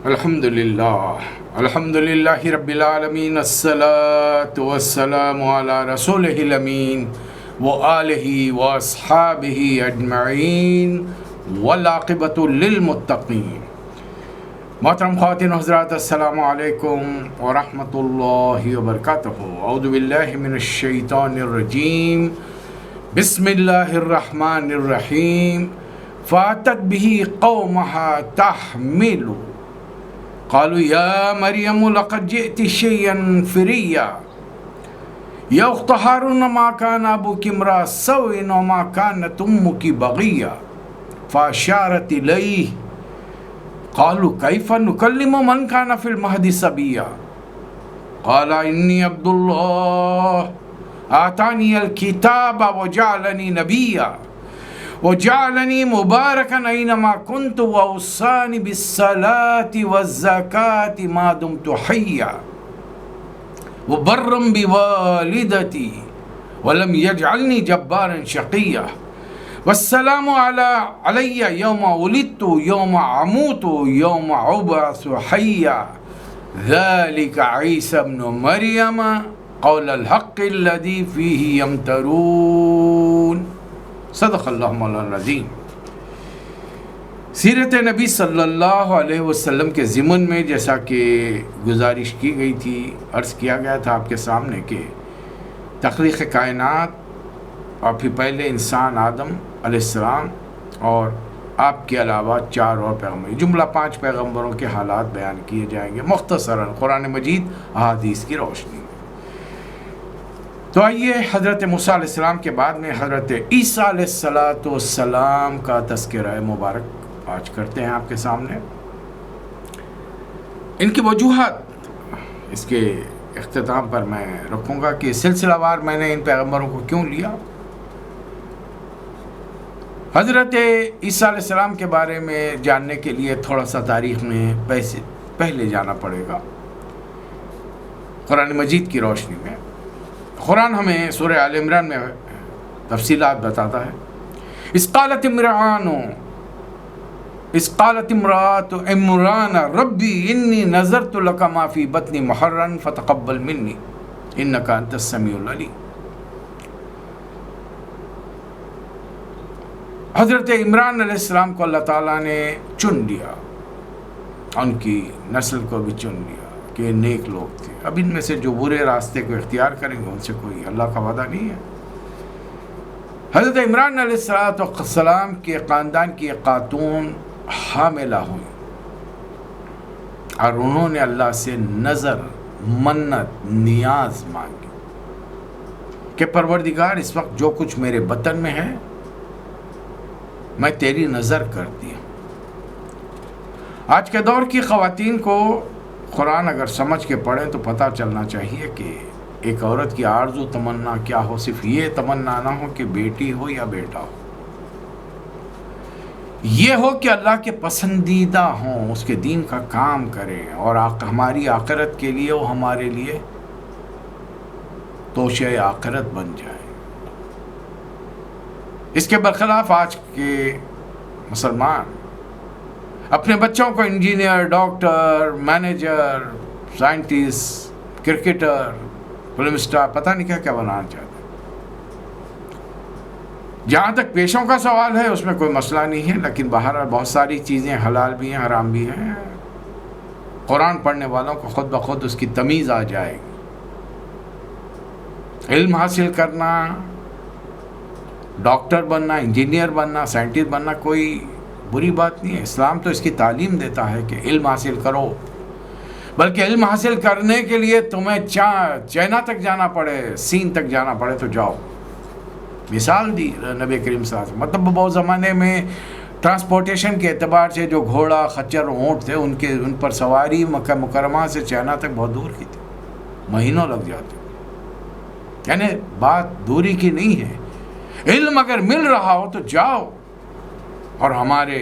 الحمدللہ رب العالمین، الصلاۃ والسلام علی رسولہ الامین وآلہ واصحابہ اجمعین والعاقبۃ للمتقین۔ محترم خواتین و حضرات، السلام علیکم ورحمۃ اللہ وبرکاتہ۔ اعوذ باللہ من الشیطان الرجیم، بسم اللہ الرحمن الرحیم۔ فاتت به قومها تحمل قالوا یا مریم لقد جئت شیئا فریا یا اخت ہارون ما کان ابوک امرأ سوء وما کانت امک بغیا فاشارت الیہ قالوا کیف نکلم من کان فی المہد صبیا قال انی عبد اللہ آتانی الکتاب وجعلنی نبیا وجعلنی مبارکا اینما کنت واوصانی بالصلاة والزکاة ما دمت حیا وبرا بوالدتی ولم یجعلنی جبارا شقیا والسلام علی یوم ولدت یوم اموت یوم ابعث حیا ذلک عیسی ابن مریم قول الحق الذی فیہ یمترون۔ صدق اللہ مولانا العظیم۔ سیرت نبی صلی اللہ علیہ وسلم کے ضمن میں جیسا کہ گزارش کی گئی تھی، عرض کیا گیا تھا آپ کے سامنے کہ تخلیق کائنات اور پھر پہلے انسان آدم علیہ السلام اور آپ کے علاوہ 4 اور پیغمبر، جملہ 5 پیغمبروں کے حالات بیان کیے جائیں گے مختصراً قرآن مجید احادیث کی روشنی میں۔ تو آئیے حضرت موسیٰ علیہ السلام کے بعد میں حضرت عیسیٰ علیہ السلام کا تذکرہ مبارک آج کرتے ہیں آپ کے سامنے۔ ان کی وجوہات اس کے اختتام پر میں رکھوں گا کہ سلسلہ وار میں نے ان پیغمبروں کو کیوں لیا۔ حضرت عیسیٰ علیہ السلام کے بارے میں جاننے کے لیے تھوڑا سا تاریخ میں پہلے جانا پڑے گا قرآن مجید کی روشنی میں۔ قرآن ہمیں سورہ آل عمران میں تفصیلات بتاتا ہے۔ اذ قالت امرأة عمران ربی انی نذرت لک ما فی بطنی محررا فتقبل منی انک انت السمیع العلیم۔ حضرت عمران علیہ السلام کو اللہ تعالیٰ نے چن لیا، ان کی نسل کو بھی چن لیا کہ یہ نیک لوگ تھے۔ اب ان میں سے جو برے راستے کو اختیار کریں گے ان سے کوئی اللہ کا وعدہ نہیں ہے۔ حضرت عمران علیہ السلام کے خاندان کی ایک خاتون حاملہ ہوئی اور انہوں نے اللہ سے نظر، منت، نیاز مانگی کہ پروردگار اس وقت جو کچھ میرے بطن میں ہے میں تیری نظر کرتی ہوں۔ آج کے دور کی خواتین کو قرآن اگر سمجھ کے پڑھیں تو پتہ چلنا چاہیے کہ ایک عورت کی آرزو تمنا کیا ہو۔ صرف یہ تمنا نہ ہو کہ بیٹی ہو یا بیٹا ہو، یہ ہو کہ اللہ کے پسندیدہ ہوں، اس کے دین کا کام کریں اور ہماری آخرت کے لیے وہ ہمارے لیے توشہ آخرت بن جائے۔ اس کے برخلاف آج کے مسلمان اپنے بچوں کو engineer, doctor, manager, scientist, cricketer, film star, پتہ نہیں کیا کیا بنانا چاہتے ہیں۔ جہاں تک پیشوں کا سوال ہے اس میں کوئی مسئلہ نہیں ہے، لیکن بہرحال بہت ساری چیزیں حلال بھی ہیں، حرام بھی ہیں۔ قرآن پڑھنے والوں کو خود بخود اس کی تمیز آ جائے گی۔ علم حاصل کرنا، ڈاکٹر بننا، انجینئر بننا، سائنٹسٹ بننا کوئی بری بات نہیں ہے۔ اسلام تو اس کی تعلیم دیتا ہے کہ علم حاصل کرو، بلکہ علم حاصل کرنے کے لیے تمہیں چائنا تک جانا پڑے، سین تک جانا پڑے تو جاؤ۔ مثال دی نبی کریم صلی اللہ علیہ وسلم، مطلب بہت زمانے میں ٹرانسپورٹیشن کے اعتبار سے جو گھوڑا، خچر، اونٹ تھے ان پر سواری مکہ مکرمہ سے چائنا تک بہت دور کی تھی، مہینوں لگ جاتے۔ یعنی بات دوری کی نہیں ہے، علم اگر مل رہا ہو تو جاؤ۔ اور ہمارے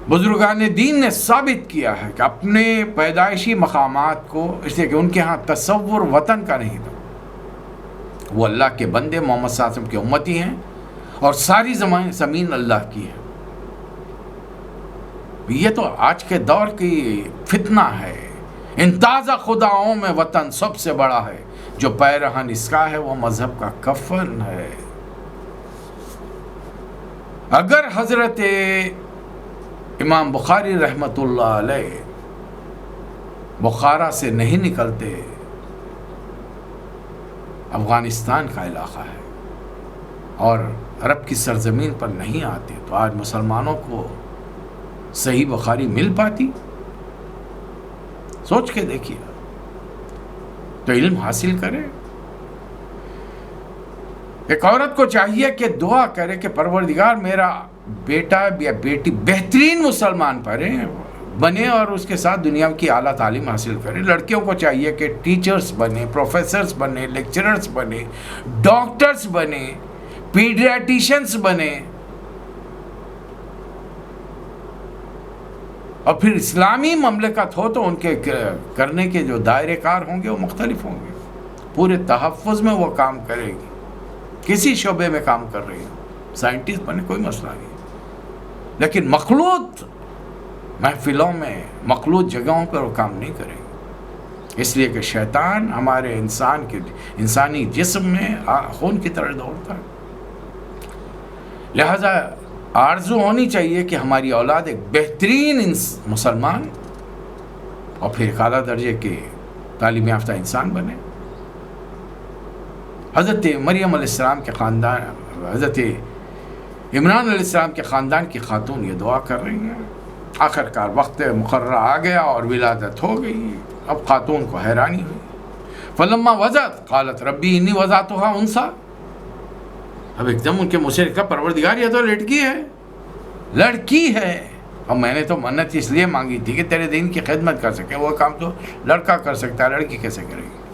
بزرگان دین نے ثابت کیا ہے کہ اپنے پیدائشی مقامات کو، اس لیے کہ ان کے ہاں تصور وطن کا نہیں تھا، وہ اللہ کے بندے محمد صلی اللہ علیہ وسلم کے امتی ہیں اور ساری زمین اللہ کی ہے۔ یہ تو آج کے دور کی فتنہ ہے. ان تازہ خداؤں میں وطن سب سے بڑا ہے، جو پیرہن اس کا ہے وہ مذہب کا کفن ہے. اگر حضرت امام بخاری رحمۃ اللہ علیہ بخارا سے نہیں نکلتے، افغانستان کا علاقہ ہے، اور عرب کی سرزمین پر نہیں آتے، تو آج مسلمانوں کو صحیح بخاری مل پاتی؟ سوچ کے دیکھیے. تو علم حاصل کرے. ایک عورت کو چاہیے کہ دعا کرے کہ پروردگار میرا بیٹا یا بیٹی بہترین مسلمان بنے اور اس کے ساتھ دنیا کی اعلیٰ تعلیم حاصل کرے. لڑکیوں کو چاہیے کہ ٹیچرز بنے، پروفیسرز بنے، لیکچررز بنے، ڈاکٹرز بنے، پیڈیاٹیشنز بنے، اور پھر اسلامی مملکت ہو تو ان کے کرنے کے جو دائرے کار ہوں گے وہ مختلف ہوں گے. پورے تحفظ میں وہ کام کرے گی. کسی شعبے میں کام کر رہی ہوں، سائنٹسٹ بنے، کوئی مسئلہ نہیں، لیکن مخلوط محفلوں میں، مخلوط جگہوں پر وہ کام نہیں کرے گی. اس لیے کہ شیطان ہمارے انسانی جسم میں خون کی طرح دوڑتا ہے. لہذا آرزو ہونی چاہیے کہ ہماری اولاد ایک بہترین مسلمان اور پھر ایک اعلیٰ درجے کے تعلیم یافتہ انسان بنے. حضرت مریم علیہ السلام کے خاندان، حضرت عمران علیہ السلام کے خاندان کی خاتون یہ دعا کر رہی ہیں. آخرکار وقت مقررہ آ گیا اور ولادت ہو گئی. اب خاتون کو حیرانی ہوئی. فلما وضعت قالت ربی انی وضعتها انثی. اب ایک دم ان کے منہ سے نکلا پروردگار یہ تو لڑکی ہے. اور میں نے تو منت اس لیے مانگی تھی کہ تیرے دین کی خدمت کر سکے. وہ کام تو لڑکا کر سکتا ہے، لڑکی کیسے کرے گی؟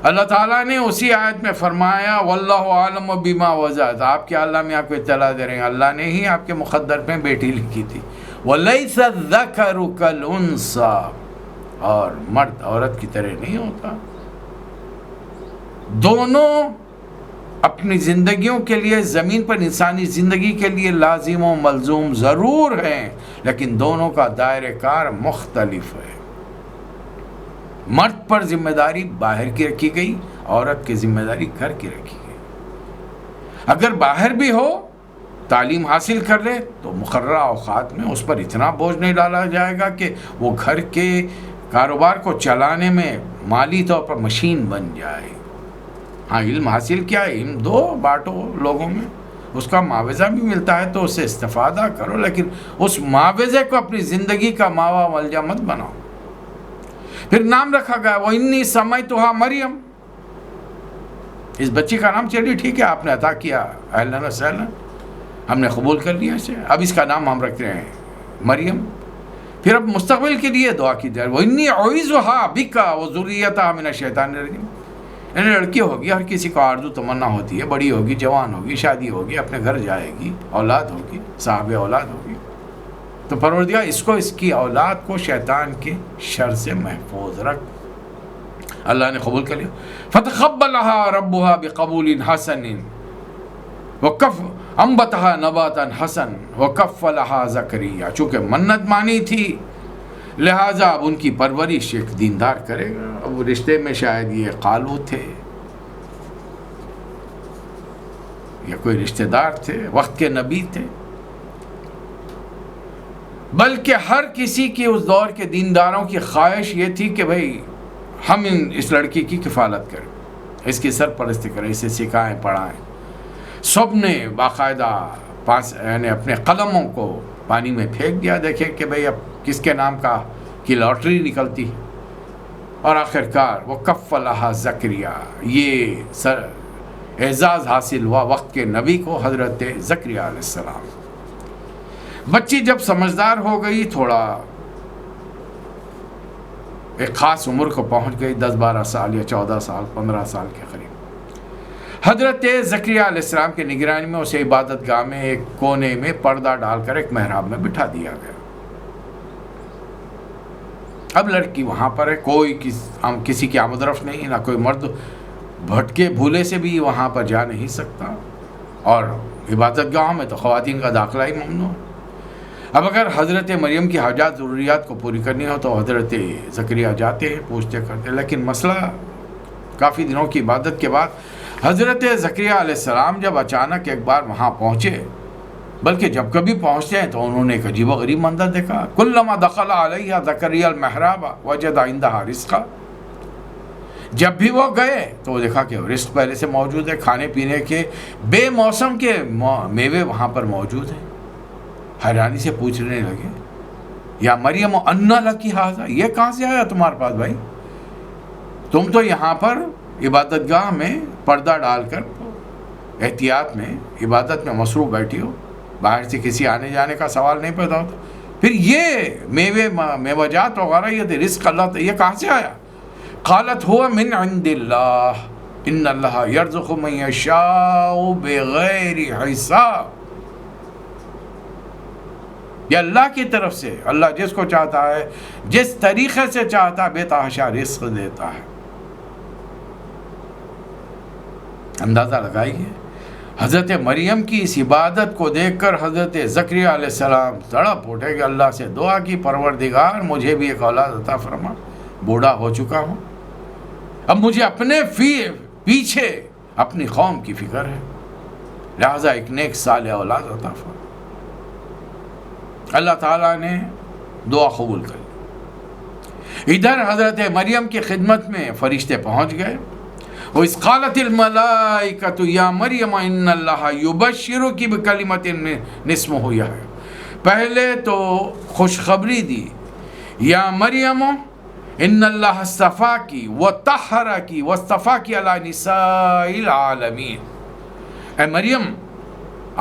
اللہ تعالیٰ نے اسی آیت میں فرمایا واللہ عالم بما وضعت. آپ کے اللہ میں آپ کو اطلاع دے رہے ہیں، اللہ نے ہی آپ کے مقدر میں بیٹی لکھی تھی. وَلَيْسَ الذَّكَرُ كَالْأُنثَىٰ. اور مرد عورت کی طرح نہیں ہوتا. دونوں اپنی زندگیوں کے لیے زمین پر انسانی زندگی کے لیے لازم و ملزوم ضرور ہیں، لیکن دونوں کا دائرہ کار مختلف ہے. مرد پر ذمہ داری باہر کی رکھی گئی، عورت کی ذمہ داری گھر کی رکھی گئی. اگر باہر بھی ہو، تعلیم حاصل کر لے تو مقررہ اوقات میں اس پر اتنا بوجھ نہیں ڈالا جائے گا کہ وہ گھر کے کاروبار کو چلانے میں مالی طور پر مشین بن جائے. ہاں علم حاصل کیا، علم دو بانٹو لوگوں میں، اس کا معاوضہ بھی ملتا ہے تو اس سے استفادہ کرو، لیکن اس معاوضے کو اپنی زندگی کا ماوا ملجا مت بناؤ. پھر نام رکھا گیا وَإِنِّي سَمَيْتُهَا مریم. اس بچی کا نام چلیے ٹھیک ہے آپ نے عطا کیا، اہلاً و سہلاً، ہم نے قبول کر لیا اسے، اب اس کا نام ہم رکھتے ہیں مریم. پھر اب مستقبل کے لیے دعا کی جائے وَإِنِّي أُعِيذُهَا بِكَ وَذُرِّيَّتَهَا مِنَ الشَّيْطَانِ الرَّجِيمِ. یعنی لڑکی ہوگی، ہر کسی کو آرزو تمنا ہوتی ہے، بڑی ہوگی، جوان ہوگی، شادی ہوگی، اپنے گھر جائے گی، اولاد ہوگی، صاحب اولاد ہوگی، تو پروردگار اس کو، اس کی اولاد کو شیطان کے شر سے محفوظ رکھ. اللہ نے قبول کر لیا. فتقبلها ربها بقبول حسن انبتها نباتا حسن وکفلها زکریا. چونکہ منت مانی تھی لہٰذا اب ان کی پرورش ایک دیندار کرے گا. اب رشتے میں شاید یہ قالو تھے یا کوئی رشتہ دار تھے، وقت کے نبی تھے، بلکہ ہر کسی کی اس دور کے دینداروں کی خواہش یہ تھی کہ بھئی ہم اس لڑکی کی کفالت کریں، اس کی سرپرستی کریں، اسے سکھائیں پڑھائیں. سب نے باقاعدہ یعنی اپنے قلموں کو پانی میں پھینک دیا، دیکھیں کہ بھئی اب کس کے نام کی لاٹری نکلتی. اور آخرکار وہ کفلہا زکریا، یہ اعزاز حاصل ہوا وقت کے نبی کو، حضرت زکریا علیہ السلام. بچی جب سمجھدار ہو گئی، تھوڑا ایک خاص عمر کو پہنچ گئی، 10-12 سال یا 14 سال 15 سال کے قریب، حضرت زکریا علیہ السلام کے نگرانی میں اسے عبادت گاہ میں ایک کونے میں پردہ ڈال کر ایک محراب میں بٹھا دیا گیا. اب لڑکی وہاں پر ہے، کوئی کسی کی آمد رفت نہیں، نہ کوئی مرد بھٹکے بھولے سے بھی وہاں پر جا نہیں سکتا، اور عبادت گاہ میں تو خواتین کا داخلہ ہی ممنوع. اب اگر حضرت مریم کی حاجات ضروریات کو پوری کرنی ہو تو حضرت زکریہ جاتے ہیں، پوچھتے کرتے، لیکن مسئلہ کافی دنوں کی عبادت کے بعد حضرت زکریہ علیہ السلام جب اچانک ایک بار وہاں پہنچے، بلکہ جب کبھی پہنچتے ہیں تو انہوں نے ایک عجیب و غریب منظر دیکھا. کلما دخل علیہ زکریا المحراب وجد عندها رزقا. جب بھی وہ گئے تو وہ دیکھا کہ رزق پہلے سے موجود ہے، کھانے پینے کے بے موسم کے میوے وہاں پر موجود ہیں. حیرانی سے پوچھنے لگے، یا مریم انا لکی ھذا، یہ کہاں سے آیا تمہارے پاس بھائی؟ تم تو یہاں پر عبادت گاہ میں پردہ ڈال کر احتیاط میں عبادت میں مصروف بیٹھی ہو، باہر سے کسی آنے جانے کا سوال نہیں پیدا ہوتا، پھر یہ میوجات وغیرہ یہ رزق اللہ یہ کہاں سے آیا؟ قالت هو من عند اللہ ان اللہ یرزق من یشاء بغیر حساب. یہ اللہ کی طرف سے، اللہ جس کو چاہتا ہے جس طریقے سے چاہتا ہے بے تحاشا رزق دیتا ہے. اندازہ لگائیے، حضرت مریم کی اس عبادت کو دیکھ کر حضرت زکریہ علیہ السلام تڑپ اٹھے کہ اللہ سے دعا کی، پروردگار مجھے بھی ایک اولاد عطا فرما، بوڑھا ہو چکا ہوں، اب مجھے اپنے پیچھے اپنی قوم کی فکر ہے، لہذا ایک نیک صالح اولاد عطا فرما. اللہ تعالیٰ نے دعا قبول کر لی. ادھر حضرت مریم کی خدمت میں فرشتے پہنچ گئے. وَإِذْ قَالَتِ الْمَلَائِكَةُ يَا مَرْيَمَ إِنَّ اللَّهَ يُبَشِّرُكِ بِكَلِمَةٍ مِّنْهُ يَحْيَىٰ. پہلے تو خوشخبری دی، یا مریم ان اللہ اصطفاکی وطہرکی واصطفاکی علی نساء العالمین. اے مریم،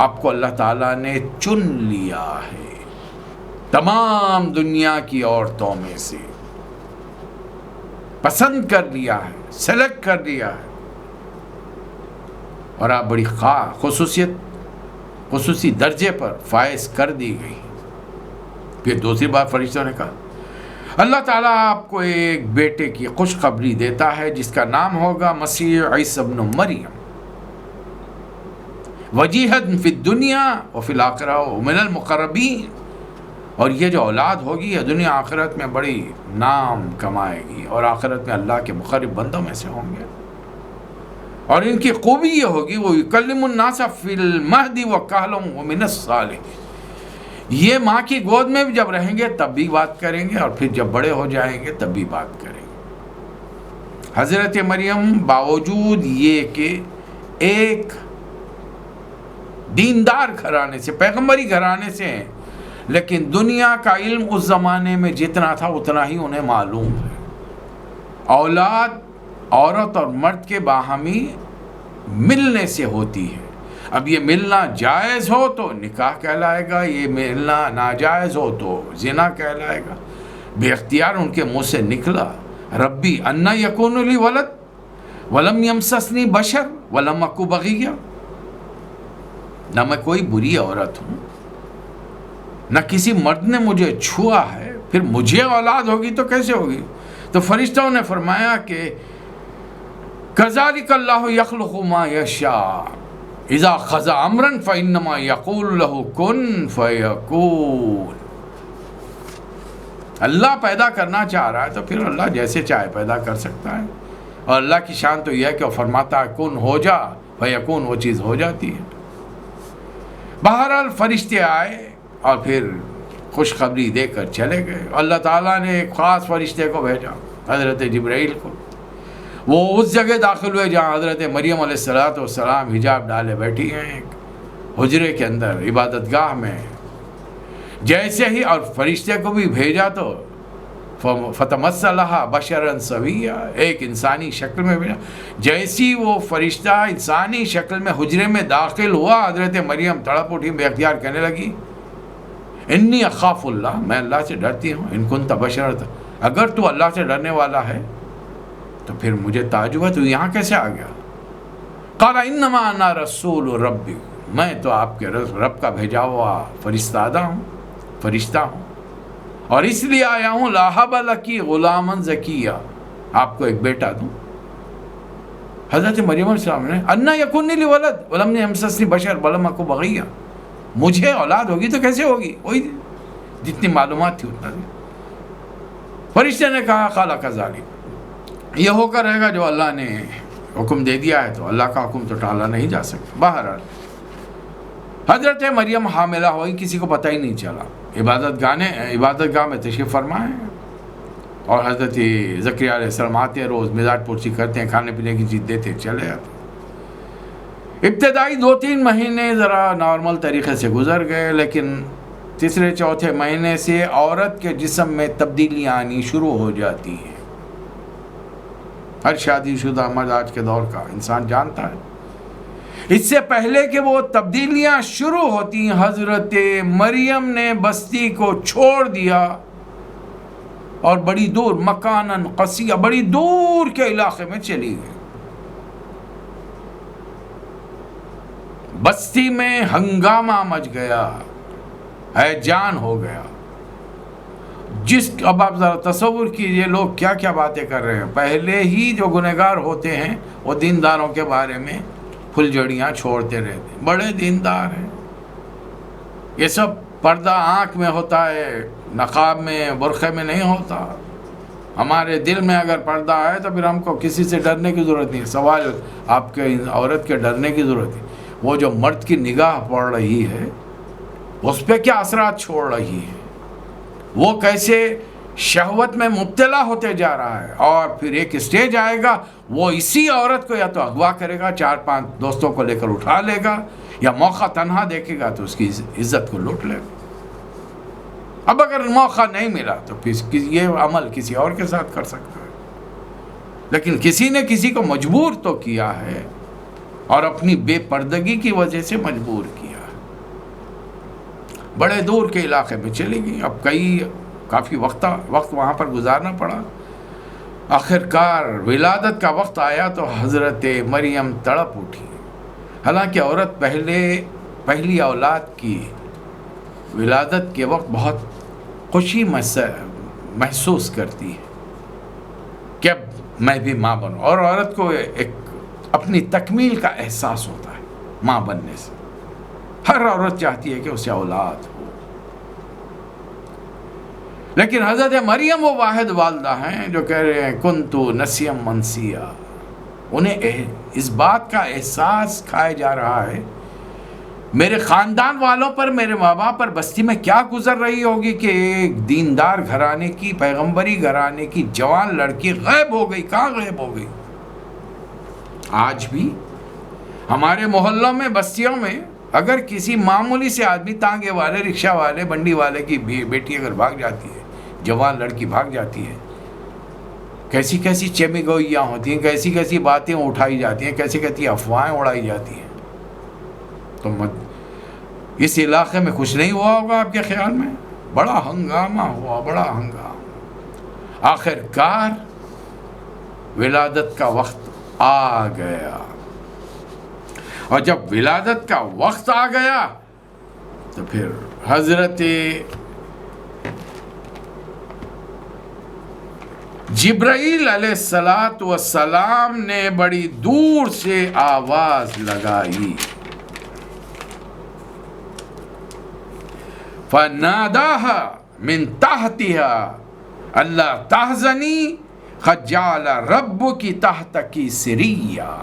آپ کو اللہ تعالیٰ نے چن لیا ہے تمام دنیا کی عورتوں میں سے، پسند کر لیا ہے، سلیکٹ کر لیا ہے، اور آپ بڑی خصوصی درجے پر فائز کر دی گئی. پھر دوسری بار فرشتوں نے کہا اللہ تعالیٰ آپ کو ایک بیٹے کی خوشخبری دیتا ہے جس کا نام ہوگا مسیح عیسی ابن مریم، وجیہن فی الدنیا وفی الآخرہ ومن المقربین. اور یہ جو اولاد ہوگی یہ دنیا آخرت میں بڑی نام کمائے گی اور آخرت میں اللہ کے مقرب بندوں میں سے ہوں گے. اور ان کی خوبی یہ ہوگی وہ یکلم الناس فی المہد وکہلا ومن الصالحین. یہ ماں کی گود میں بھی جب رہیں گے تب بھی بات کریں گے، اور پھر جب بڑے ہو جائیں گے تب بھی بات کریں گے. حضرت مریم باوجود یہ کہ ایک دیندار گھرانے سے، پیغمبری گھرانے سے ہیں، لیکن دنیا کا علم اس زمانے میں جتنا تھا اتنا ہی انہیں معلوم ہے. اولاد عورت اور مرد کے باہمی ملنے سے ہوتی ہے. اب یہ ملنا جائز ہو تو نکاح کہلائے گا، یہ ملنا ناجائز ہو تو زنا کہلائے گا. بے اختیار ان کے منہ سے نکلا ربی انا یکون لی ولد ولم یمسسنی بشر ولم اکو بغیہ. نہ میں کوئی بری عورت ہوں، نہ کسی مرد نے مجھے چھوا ہے، پھر مجھے اولاد ہوگی تو کیسے ہوگی؟ تو فرشتوں نے فرمایا کہ کذالک اللہ یخلق ما یشاء اذا قضى امرا فانما یقول له کن فیکون. اللہ پیدا کرنا چاہ رہا ہے تو پھر اللہ جیسے چاہے پیدا کر سکتا ہے، اور اللہ کی شان تو یہ ہے کہ وہ فرماتا ہے کن ہو جا فیکون، وہ چیز ہو جاتی ہے. بہرحال فرشتے آئے اور پھر خوشخبری دے کر چلے گئے. اللہ تعالیٰ نے ایک خاص فرشتے کو بھیجا، حضرت جبرائیل کو. وہ اس جگہ داخل ہوئے جہاں حضرت مریم علیہ السلام حجاب ڈالے بیٹھی ہیں ایک حجرے کے اندر عبادت گاہ میں. جیسے ہی اور فرشتے کو بھی بھیجا تو فتمثل لها بشرا سویا، ایک انسانی شکل میں بھیجا. جیسی وہ فرشتہ انسانی شکل میں حجرے میں داخل ہوا، حضرت مریم تڑپ اٹھی، بے اختیار کہنے لگی انی اخاف اللہ، میں اللہ سے ڈرتی ہوں. ان کنت بشرا، اگر تو اللہ سے ڈرنے والا ہے تو پھر مجھے تعجب ہے تو یہاں کیسے آ گیا؟ قال انما انا رسول ربی، میں تو آپ کے رب کا بھیجا ہوا فرشتہ ہوں، اور اس لیے آیا ہوں لاہب لکی غلاما زکیہ، آپ کو ایک بیٹا دوں. حضرت مریم علیہ السلام نے انا یکون لی ولد ولم یمسسنی بشر ولم اکو بغیہ، مجھے اولاد ہوگی تو کیسے ہوگی؟ وہی جتنی معلومات تھی اتنا دی. فرشتے نے کہا خالہ کا ظالم، یہ ہو کر رہے گا جو اللہ نے حکم دے دیا ہے، تو اللہ کا حکم تو ٹالا نہیں جا سکتا. بہرحال حضرت مریم حاملہ ہوئی، کسی کو پتہ ہی نہیں چلا. عبادت گاہ میں تشریف فرما ہے، اور حضرت زکریا علیہ السلام آتے ہیں، روز مزاج پرسی کرتے ہیں، کھانے پینے کی چیز دیتے چلے آتے. ابتدائی 2-3 مہینے ذرا نارمل طریقے سے گزر گئے، لیکن تیسرے چوتھے مہینے سے عورت کے جسم میں تبدیلیاں آنی شروع ہو جاتی ہیں. ہر شادی شدہ مرد آج کے دور کا انسان جانتا ہے. اس سے پہلے کہ وہ تبدیلیاں شروع ہوتی، حضرت مریم نے بستی کو چھوڑ دیا اور بڑی دور، مکاناً قصیہ، بڑی دور کے علاقے میں چلی گئی. بستی میں ہنگامہ مچ گیا، ہیجان ہو گیا. اب آپ ذرا تصور کیجئے لوگ کیا کیا باتیں کر رہے ہیں. پہلے ہی جو گنہگار ہوتے ہیں وہ دینداروں کے بارے میں پھلجھڑیاں چھوڑتے رہتے ہیں، بڑے دیندار ہیں. یہ سب پردہ آنکھ میں ہوتا ہے، نقاب میں، برقعے میں نہیں ہوتا. ہمارے دل میں اگر پردہ آئے تو پھر ہم کو کسی سے ڈرنے کی ضرورت نہیں. سوال آپ کے عورت کے ڈرنے کی ضرورت نہیں. وہ جو مرد کی نگاہ پڑ رہی ہے اس پہ کیا اثرات چھوڑ رہی ہے، وہ کیسے شہوت میں مبتلا ہوتے جا رہا ہے. اور پھر ایک اسٹیج آئے گا وہ اسی عورت کو یا تو اغوا کرے گا، 4-5 دوستوں کو لے کر اٹھا لے گا، یا موقع تنہا دیکھے گا تو اس کی عزت کو لوٹ لے گا. اب اگر موقع نہیں ملا تو پھر یہ عمل کسی اور کے ساتھ کر سکتا ہے، لیکن کسی نے کسی کو مجبور تو کیا ہے، اور اپنی بے پردگی کی وجہ سے مجبور کیا. بڑے دور کے علاقے میں چلی گئی. اب کافی وقت وہاں پر گزارنا پڑا. آخرکار ولادت کا وقت آیا تو حضرت مریم تڑپ اٹھی. حالانکہ عورت پہلی اولاد کی ولادت کے وقت بہت خوشی محسوس کرتی ہے کہ اب میں بھی ماں بنوں، اور عورت کو ایک اپنی تکمیل کا احساس ہوتا ہے ماں بننے سے. ہر عورت چاہتی ہے کہ اسے اولاد ہو. لیکن حضرت مریم وہ واحد والدہ ہیں جو کہہ رہے ہیں کنتو نسیم منسیا. انہیں اس بات کا احساس کھایا جا رہا ہے میرے خاندان والوں پر، میرے ماں باپ پر بستی میں کیا گزر رہی ہوگی کہ ایک دیندار گھرانے کی، پیغمبری گھرانے کی جوان لڑکی غائب ہو گئی. کہاں غائب ہو گئی؟ آج بھی ہمارے محلوں میں، بستیوں میں، اگر کسی معمولی سے آدمی، تانگے والے، رکشہ والے، بنڈی والے کی بیٹی اگر بھاگ جاتی ہے، جوان لڑکی بھاگ جاتی ہے، کیسی کیسی چمی گوئیاں ہوتی ہیں، کیسی کیسی باتیں اٹھائی جاتی ہیں، کیسی کیسی افواہیں اڑائی جاتی ہیں. تو اس علاقے میں کچھ نہیں ہوا ہوگا آپ کے خیال میں؟ بڑا ہنگامہ ہوا، بڑا ہنگامہ. آخرکار ولادت کا وقت آ گیا، اور جب ولادت کا وقت آ گیا تو پھر حضرت جبرائیل علیہ السلام نے بڑی دور سے آواز لگائی. فَنَادَاهَا مِن تَحْتِهَا أَلَّا تَحْزَنِي قَدْ جَعَلَ رَبُّكِ تَحْتَكِ سِرِيًّا.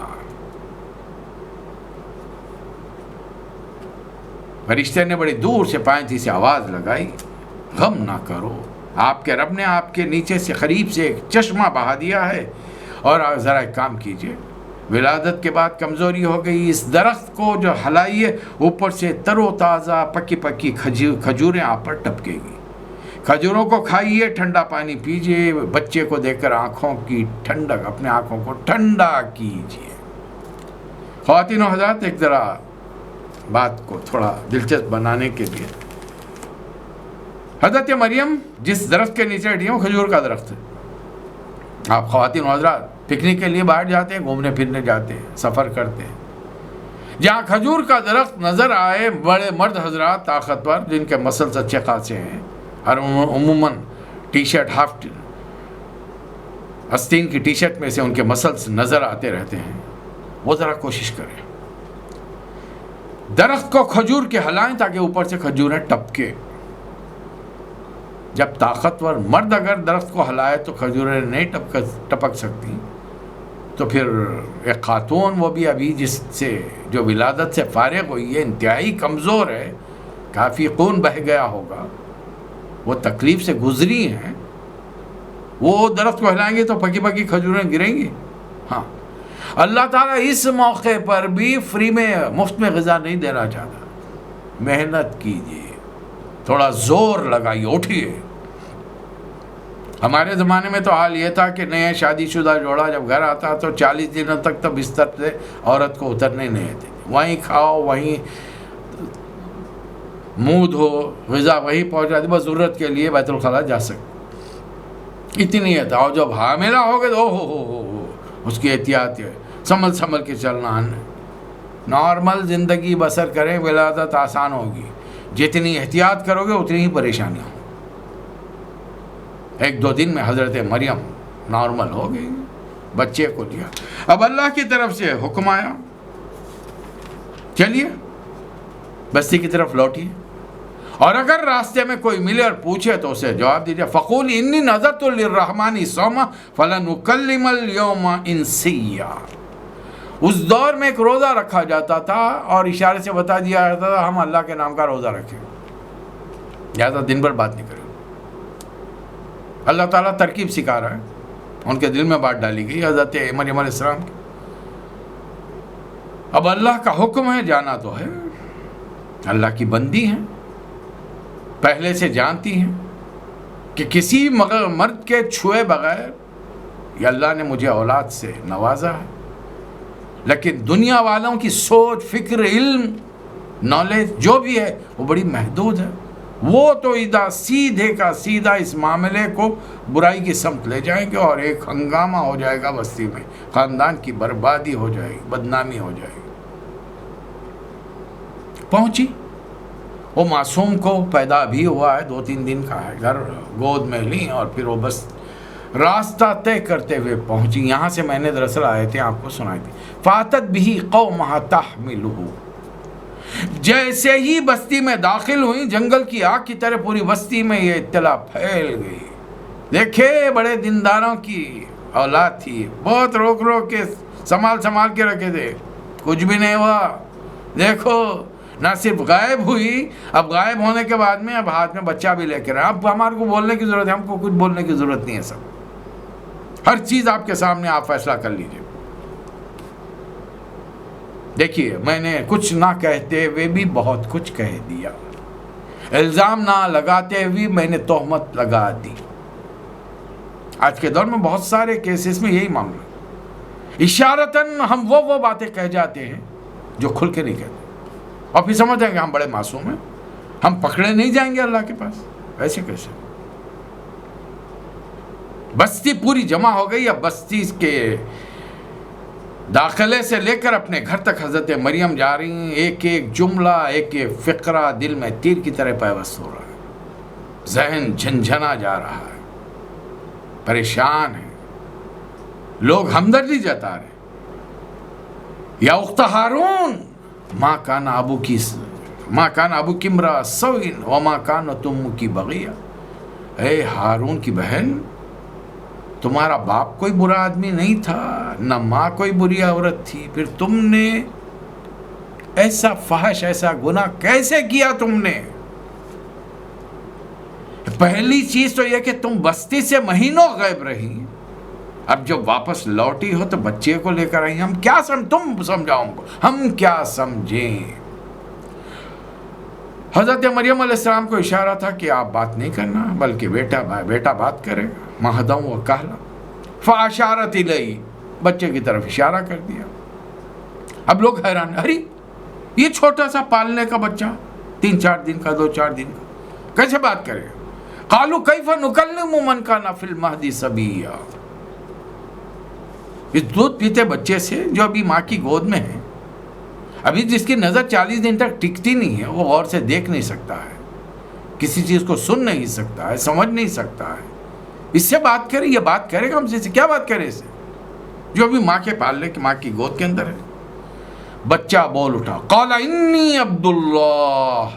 فرشتے نے بڑی دور سے پائنتی سے آواز لگائی، غم نہ کرو، آپ کے رب نے آپ کے نیچے سے قریب سے ایک چشمہ بہا دیا ہے. اور ذرا ایک کام کیجئے، ولادت کے بعد کمزوری ہو گئی، اس درخت کو جو ہلائیے، اوپر سے تر و تازہ پکی پکی کھجوریں آپ پر ٹپکے گی. کھجوروں کو کھائیے، ٹھنڈا پانی پیجئے، بچے کو دیکھ کر آنکھوں کی ٹھنڈک، اپنے آنکھوں کو ٹھنڈا کیجئے. خواتین و حضرات، ایک ذرا بات کو تھوڑا دلچسپ بنانے کے لیے، حضرت مریم جس درخت کے نیچے بیٹھی ہیں وہ کھجور کا درخت ہے. آپ خواتین و حضرات پکنک کے لیے باہر جاتے ہیں، گھومنے پھرنے جاتے ہیں، سفر کرتے ہیں، جہاں کھجور کا درخت نظر آئے، بڑے مرد حضرات طاقتور جن کے مسلس اچھے خاصے ہیں، اور عموماً ٹی شرٹ، ہاف آستین کی ٹی شرٹ میں سے ان کے مسلس نظر آتے رہتے ہیں، وہ ذرا کوشش کریں درخت کو کھجور کے ہلائیں تاکہ اوپر سے کھجوریں ٹپکے. جب طاقتور مرد اگر درخت کو ہلائے تو کھجوریں نہیں ٹپک سکتی، تو پھر ایک خاتون، وہ بھی ابھی جس سے جو ولادت سے فارغ ہوئی ہے، انتہائی کمزور ہے، کافی خون بہہ گیا ہوگا، وہ تکلیف سے گزری ہیں، وہ درخت کو ہلائیں گے تو پکی پکی کھجوریں گریں گی؟ ہاں، اللہ تعالیٰ اس موقع پر بھی فری میں، مفت میں غذا نہیں دینا چاہتا. محنت کیجیے، تھوڑا زور لگائیے، اٹھیے. ہمارے زمانے میں تو حال یہ تھا کہ نئے شادی شدہ جوڑا جب گھر آتا تو 40 دنوں تک تو بستر سے عورت کو اترنے نہیں دیتے، وہیں کھاؤ، وہیں منہ دھو، غذا وہیں پہنچا دی، بس ضرورت کے لیے بیت الخلاء جا سکتے، اتنی ہے. اور جب حاملہ ہو گئے تو ہو اس کی احتیاط ہے، سنبھل کے چلنا ہے. نارمل زندگی بسر کریں، ولادت آسان ہوگی. جتنی احتیاط کرو گے اتنی ہی پریشانیاں ہوں. 1-2 دن میں حضرت مریم نارمل ہو گئی، بچے کو لیا. اب اللہ کی طرف سے حکم آیا، چلیے بستی کی طرف لوٹیے، اور اگر راستے میں کوئی ملے اور پوچھے تو اسے جواب دیجیے، فقول انی نذرت للرحمن صوما فلن اکلم اليوم انسیا. اس دور میں ایک روزہ رکھا جاتا تھا اور اشارے سے بتا دیا جاتا تھا ہم اللہ کے نام کا روزہ رکھیں، زیادہ دن بھر بات نہیں کریں. اللہ تعالیٰ ترکیب سکھا رہا ہے، ان کے دل میں بات ڈالی گئی حضرت مریم علیہ السلام کی. اب اللہ کا حکم ہے، جانا تو ہے، اللہ کی بندی ہیں، پہلے سے جانتی ہیں کہ کسی مرد کے چھوئے بغیر یہ اللہ نے مجھے اولاد سے نوازا ہے، لیکن دنیا والوں کی سوچ، فکر، علم، نالج جو بھی ہے وہ بڑی محدود ہے. وہ تو سیدھے کا سیدھا اس معاملے کو برائی کی سمت لے جائیں گے اور ایک ہنگامہ ہو جائے گا بستی میں، خاندان کی بربادی ہو جائے گی، بدنامی ہو جائے گی. پہنچی، وہ معصوم کو پیدا بھی ہوا ہے، 2-3 دن کا ہے، گھر گود میں لی اور پھر وہ بس راستہ طے کرتے ہوئے پہنچی. یہاں سے میں نے دراصل آیتیں آپ کو سنائی تھی. فاتت بھی قومہا تحملہ، جیسے ہی بستی میں داخل ہوئی، جنگل کی آگ کی طرح پوری بستی میں یہ اطلاع پھیل گئی. دیکھے بڑے دینداروں کی اولاد تھی، بہت روک کے سنبھال کے رکھے تھے، کچھ بھی نہیں ہوا. دیکھو نہ صرف غائب ہوئی، اب غائب ہونے کے بعد میں اب ہاتھ میں بچہ بھی لے کے رہے. اب ہمارے کو بولنے کی ضرورت ہے، ہم کو کچھ بولنے کی ضرورت نہیں ہے. سب ہر چیز آپ کے سامنے، آپ فیصلہ کر لیجئے. دیکھیے میں نے کچھ نہ کہتے ہوئے بھی بہت کچھ کہہ دیا، الزام نہ لگاتے ہوئے میں نے تہمت لگا دی. آج کے دور میں بہت سارے کیسز میں یہی معاملہ، اشارتاً ہم وہ باتیں کہہ جاتے ہیں جو کھل کے نہیں کہتے، اور پھر سمجھ جائیں گے ہم بڑے معصوم ہیں، ہم پکڑے نہیں جائیں گے اللہ کے پاس. ایسے کیسے؟ بستی پوری جمع ہو گئی. اب بستی کے داخلے سے لے کر اپنے گھر تک حضرت مریم جا رہی ہیں. ایک جملہ، ایک فقرہ دل میں تیر کی طرح پیوست ہو رہا ہے، ذہن جھنجھنا جا رہا ہے، پریشان ہے، لوگ ہمدردی جتا رہے. یا اخت ہارون ماں کان ابو کی امرأ سوء وما کانت امک بغیہ. اے ہارون کی بہن، تمہارا باپ کوئی برا آدمی نہیں تھا، نہ ماں کوئی بری عورت تھی، پھر تم نے ایسا فحش، ایسا گناہ کیسے کیا تم نے؟ پہلی چیز تو یہ کہ تم بستی سے مہینوں غائب رہی، اب جب واپس لوٹی ہو تو بچے کو لے کر آئی. تم سمجھاؤ ہم کو، ہم کیا سمجھیں؟ حضرت مریم علیہ السلام کو اشارہ تھا کہ آپ بات نہیں کرنا، بلکہ بیٹا بات کرے گا. مہدم و کہلا فاشارت الیہ، بچے کی طرف اشارہ کر دیا. اب لوگ حیران، ارے یہ چھوٹا سا پالنے کا بچہ، 3-4 دن کا، 2-4 دن کا، کیسے بات کرے گا؟ قالوا کیف نکلم من کان فی المہد صبیا. اس دودھ پیتے بچے سے جو ابھی ماں کی گود میں ہے، ابھی جس کی نظر 40 دن تک ٹکتی نہیں ہے، وہ غور سے دیکھ نہیں سکتا ہے، کسی چیز کو سن نہیں سکتا ہے، سمجھ نہیں سکتا ہے، اس سے بات کرے، یہ بات کرے گا ہم سے؟ کیا بات کرے اس سے جو ابھی ماں کے پالنے کی، ماں کی گود کے اندر ہے؟ بچہ بول اٹھا، قال انی عبد اللہ،